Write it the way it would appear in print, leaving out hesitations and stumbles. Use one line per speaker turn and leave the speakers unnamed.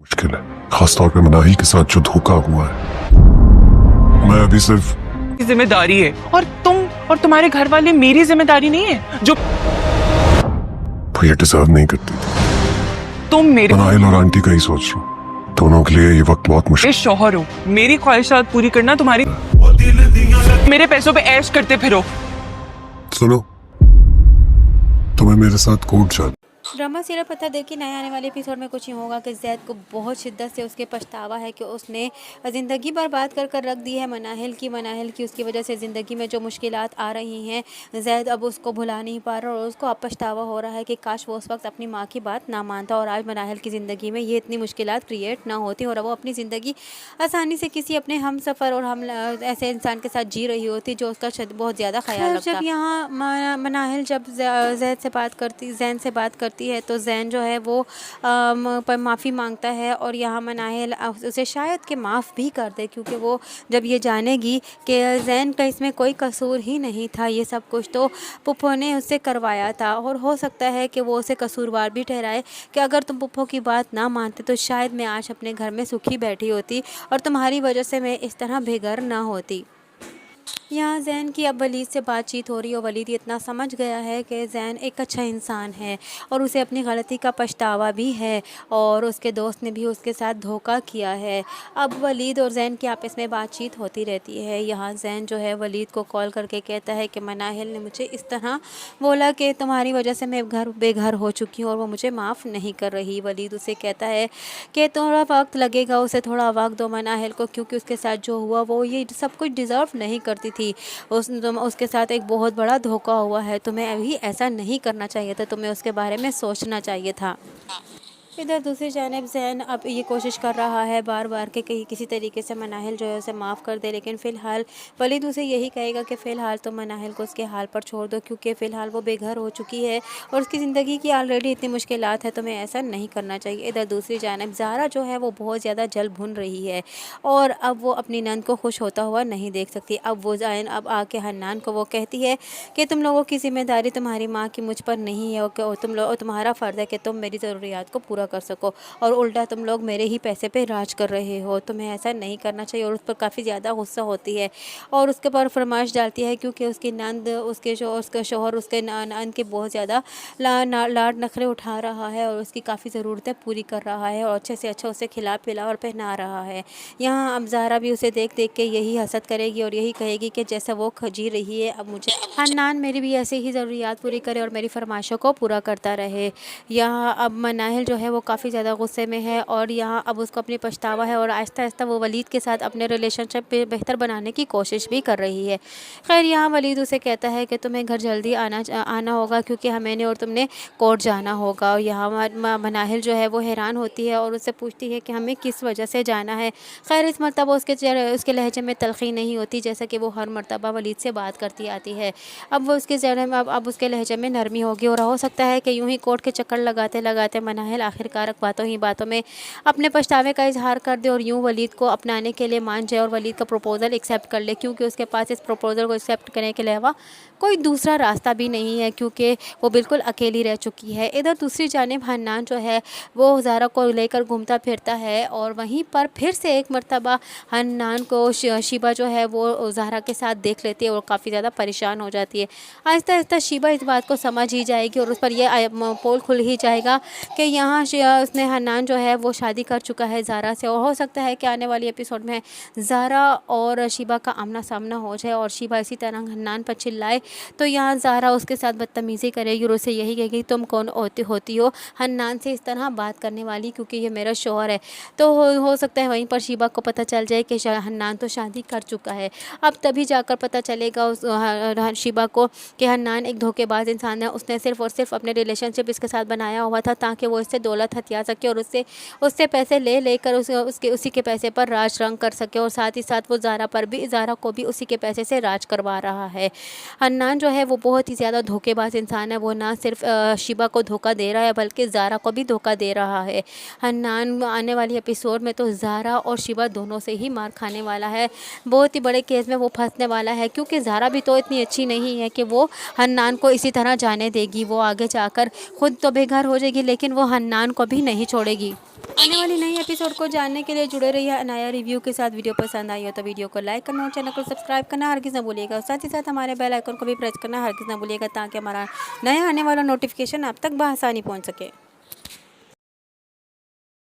मुश्किल है, खासतौर पे मनाही के साथ जो धोखा हुआ है। मैं अभी सिर्फ
जिम्मेदारी है और तुम और तुम्हारे घर वाले मेरी जिम्मेदारी नहीं है जो
वो ये डिजर्व नहीं करती थी।
तुम मेरे
मनाहिल और आंटी का ही सोच रहा हूँ, दोनों के लिए ये वक्त बहुत मुश्किल।
शौहर हो, मेरी ख्वाहिशात पूरी करना तुम्हारी, मेरे पैसों पे ऐश करते फिरो।
सुनो, तुम्हें मेरे साथ कोर्ट जाना।
ड्रामा सीरियल पता देखिए नए आने वाले एपिसोड में कुछ ही होगा कि जैद को बहुत शिद्दत से उसके पछतावा है कि उसने ज़िंदगी बर्बाद कर कर रख दी है मनाहिल की उसकी वजह से ज़िंदगी में जो मुश्किलात आ रही हैं जैद अब उसको भुला नहीं पा रहा और उसको अब पछतावा हो रहा है कि काश वो उस वक्त अपनी माँ की बात ना मानता और आज मनाहिल की ज़िंदगी में ये इतनी मुश्किलात क्रिएट ना होती और वो अपनी ज़िंदगी आसानी से किसी अपने हम सफ़र और हम ऐसे इंसान के साथ जी रही होती जो उसका बहुत ज़्यादा ख्याल रखता। जब यहाँ मनाहिल जब जैन से बात करती है तो जैन जो है वो माफ़ी मांगता है और यहाँ मनाहिल उसे शायद कि माफ़ भी कर दे क्योंकि वो जब ये जानेगी कि जैन का इसमें कोई कसूर ही नहीं था, ये सब कुछ तो पुप्पो ने उससे करवाया था और हो सकता है कि वो उसे कसूरवार भी ठहराए कि अगर तुम पुप्पो की बात ना मानते तो शायद मैं आज अपने घर में सुखी बैठी होती और तुम्हारी वजह से मैं इस तरह बेघर ना होती। यहाँ जैन की अब वलीद से बातचीत हो रही है और वलीद इतना समझ गया है कि जैन एक अच्छा इंसान है और उसे अपनी गलती का पछतावा भी है और उसके दोस्त ने भी उसके साथ धोखा किया है। अब वलीद और जैन की आपस में बातचीत होती रहती है। यहाँ जैन जो है वलीद को कॉल करके कहता है कि मनाहिल ने मुझे इस तरह बोला कि तुम्हारी वजह से मैं बेघर हो चुकी हूँ और वो मुझे माफ़ नहीं कर रही। वलीद उसे कहता है कि थोड़ा वक्त लगेगा, उसे थोड़ा वक्त दो मनाहिल को क्योंकि उसके साथ जो हुआ वो ये सब कुछ डिज़र्व नहीं करती थी। उसके साथ एक बहुत बड़ा धोखा हुआ है, तुम्हें अभी ऐसा नहीं करना चाहिए था, तुम्हें उसके बारे में सोचना चाहिए था। इधर दूसरी जानिब जैन अब ये कोशिश कर रहा है बार बार कि कहीं किसी तरीके से मनाहिल जो है उसे माफ़ कर दे, लेकिन फ़िलहाल वलीद उसे यही कहेगा कि फ़िलहाल तो मनाहिल को उसके हाल पर छोड़ दो क्योंकि फ़िलहाल वो बेघर हो चुकी है और उसकी ज़िंदगी की ऑलरेडी इतनी मुश्किलात है, तुम्हें ऐसा नहीं करना चाहिए। इधर दूसरी जानिब ज़ारा जो है वो बहुत ज़्यादा जल भुन रही है और अब वो अपनी नंद को खुश होता हुआ नहीं देख सकती। अब वो जैन अब आके हन्नान को वो कहती है कि तुम लोगों की ज़िम्मेदारी तुम्हारी माँ की मुझ पर नहीं है और तुम्हारा फ़र्ज़ है कि तुम मेरी ज़रूरियात को पूरा कर सको और उल्टा तुम लोग मेरे ही पैसे पे राज कर रहे हो, तुम्हें ऐसा नहीं करना चाहिए। और उस पर काफ़ी ज़्यादा गुस्सा होती है और उसके पर फरमाइश डालती है क्योंकि उसकी नंद उसके शोहर उसके नंद के बहुत ज़्यादा लाड नखरे उठा रहा है और उसकी काफ़ी ज़रूरतें पूरी कर रहा है और अच्छे से अच्छा उसे खिला पिला और पहना रहा है। यहाँ अब ज़ारा भी उसे देख देख के यही हसद करेगी और यही कहेगी कि जैसा वो जी रही है अब मुझे हन्नान मेरी भी ऐसे ही ज़रूरियात पूरी करे और मेरी फरमाइशों को पूरा करता रहे। यहाँ अब मनाहिल जो है वो काफ़ी ज़्यादा गुस्से में है और यहाँ अब उसको अपनी पछतावा है और आहिस्ता आहिस्ता वो वलीद के साथ अपने रिलेशनशिप पे बेहतर बनाने की कोशिश भी कर रही है। खैर यहाँ वलीद उसे कहता है कि तुम्हें घर जल्दी आना होगा क्योंकि मैंने और तुमने कोर्ट जाना होगा। और यहाँ मनाहिल जो है वो हैरान होती है और उससे पूछती है कि हमें किस वजह से जाना है। खैर इस मरतबा उसके लहजे में तलखी नहीं होती जैसा कि वो हर मरतबा वलीद से बात करती आती है। अब वो उसके ज़हन में अब उसके लहजे में नरमी होगी और हो सकता है कि यूँ ही कोर्ट के चक्कर लगाते लगाते मनाहिल आखिरकार बातों में अपने पछतावे का इजहार कर दे और यूं वलीद को अपनाने के लिए मान जाए और वलीद का प्रपोज़ल एक्सेप्ट कर ले क्योंकि उसके पास इस प्रपोज़ल को एक्सेप्ट करने के अलावा कोई दूसरा रास्ता भी नहीं है क्योंकि वो बिल्कुल अकेली रह चुकी है। इधर दूसरी जानिब हन्नान जो है वो ज़ारा को लेकर घूमता फिरता है और वहीं पर फिर से एक मरतबा हन्नान को शिबा जो है वो ज़ारा के साथ देख लेती है और काफ़ी ज़्यादा परेशान हो जाती है। आहिस्ता आहिस्ता शिबा इस बात को समझ ही जाएगी और उस पर यह पोल खुल ही जाएगा कि यहाँ उसने हन्नान जो है वो शादी कर चुका है ज़ारा से और हो सकता है कि आने वाली एपिसोड में ज़ारा और शिबा का आमना सामना हो जाए और शिबा इसी तरह हन्नान पर चिल्लाए तो यहाँ ज़ारा उसके साथ बदतमीज़ी करेगी और उसे यही कहेगी तुम कौन होती हो हन्नान से इस तरह बात करने वाली क्योंकि ये मेरा शौहर है। तो हो सकता है वहीं पर शिबा को पता चल जाए कि हन्नान तो शादी कर चुका है। अब तभी जाकर पता चलेगा उस शिबा को कि हन्नान एक धोखेबाज इंसान है, उसने सिर्फ और सिर्फ अपने रिलेशनशिप इसके साथ बनाया हुआ था ताकि वो इससे दौलत हथिया सके और उससे पैसे लेकर उसी के पैसे पर राज रंग कर सके और साथ ही साथ वो ज़ारा को भी उसी के पैसे से राज करवा रहा है। हन्नान जो है वो बहुत ही ज़्यादा धोखेबाज इंसान है, वो ना सिर्फ शिबा को धोखा दे रहा है बल्कि ज़ारा को भी धोखा दे रहा है। हन्नान आने वाली एपिसोड में तो ज़ारा और शिबा दोनों से ही मार खाने वाला है, बहुत ही बड़े केस में वो फंसने वाला है क्योंकि ज़ारा भी तो इतनी अच्छी नहीं है कि वो हन्नान को इसी तरह जाने देगी। वो आगे जाकर खुद तो बेघर हो जाएगी लेकिन वो हन्नान को भी नहीं छोड़ेगी। आने वाली नई एपिसोड को जानने के लिए जुड़े रहिए अनाया रिव्यू के साथ। वीडियो पसंद आई हो तो वीडियो को लाइक करना और चैनल को सब्सक्राइब करना हरगिज़ ना भूलिएगा। और साथ ही साथ हमारे बेल आइकन को भी प्रेस करना हरगिज़ ना भूलिएगा, ताकि हमारा नया आने वाला नोटिफिकेशन आप तक बआसानी पहुंच सके।